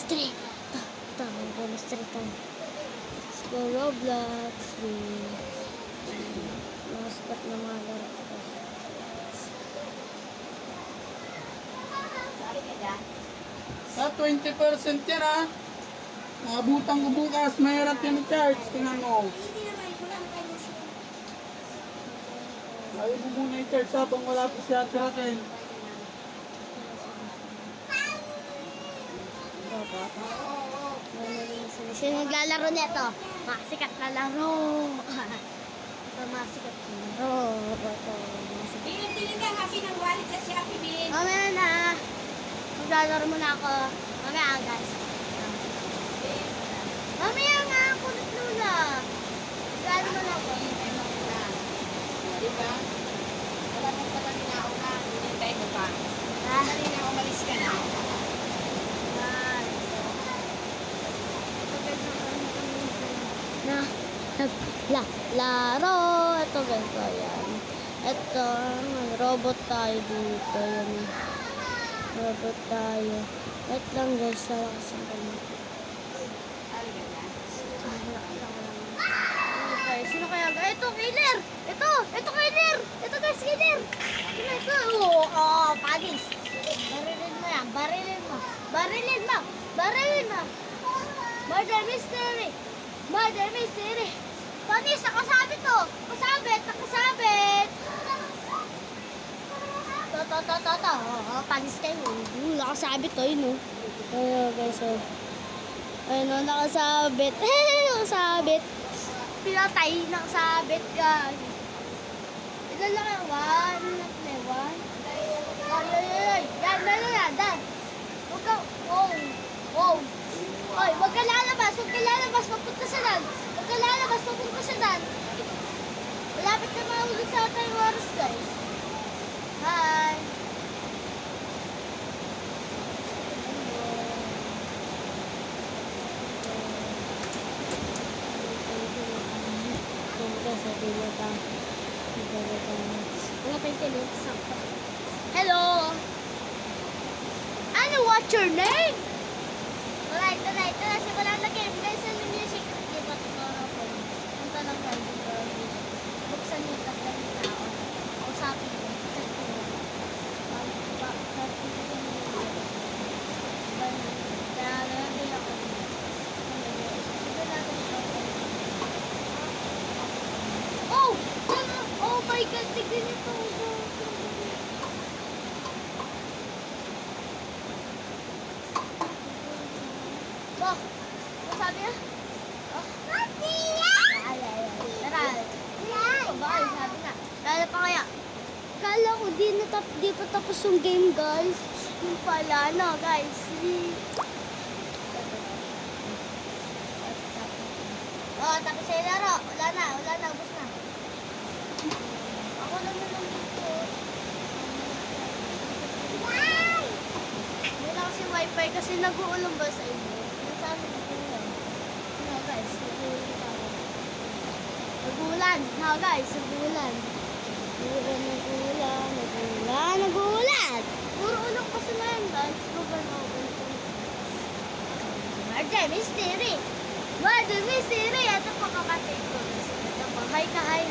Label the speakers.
Speaker 1: mystery. Ito, may mystery tayo. Let's go Roblox. Mga sikat na mga laro.
Speaker 2: Sa 20% yan ha. Nakabutan ko bukas, mahirap yung charge. Tingnan mo. Ayaw mo muna i-charge habang wala pa siya atin.
Speaker 1: Sino naglalaro nito? Mga sikat na laro. Ito mga sikat na laro. Ito mga sikat.
Speaker 3: Tingin ka, happy ng wallet sa Shopee, Bin.
Speaker 1: Mamaya na. Maglalaro muna ako. Mamaya guys. Mamaya nga ako naglula. Maglalaro muna ako.
Speaker 3: Diba? Wala nang sa kanina ako na. Hinintay mo pa.
Speaker 1: Ah.
Speaker 3: Kanina umalis ka na.
Speaker 1: Na naglaro. Ito guys, so yan. Ito, robot tayo dito. Yan. Robot tayo. Wait lang guys, sa lakas ang kanya. Sino kaya? Ito, killer! Ito, killer! Ito guys, killer! Ito, pagis. Barilin mo yan, barilin mo. Barilin mo! Barilin mo! Murder mystery! Murder mystery! Panis, nakasabit to! Nakasabit! Nakasabit! To. Panis kayo. Nakasabit to, yun o. Ayun guys, o. Ayun o, nakasabit. Nakasabit. Pinatay, nakasabit guys. Ilan lang yan? One. Yan. Huwag ka. Wow. Oy, huwag ka lalabas. Papunta sa dan. Papunta sa dan. Malapit na mahulog sa ating oras guys. Hi. Hello. Ano, what's your name? Alright. Simulan na game. Guys, ano music? Hindi pa tomorrow po. Punta lang tayo dito. Buksan yung tatlan yung tao. Usapin mo. Check mo. Oh my God, tignan ito. Bah, ano sabi niya? Tara. Bakit sabi nga? Lala pa kaya? Kala ko di pa tapos yung game guys. Yung pala no guys. Oh, tapos yung laro. Wala na, ubos na. Ako naman lang dito. Hindi lang kasi wifi kasi nag-uulong ba sa inyo? Nasabi ko lang. No guys, nag-uulan tayo. Nag-uulan. No guys, nag-uulan. Nag-uulan. Puro ulong pa sila yan guys. Murder mystery. Ito pa kapatid ko. Ito pa. Hi ka, hi.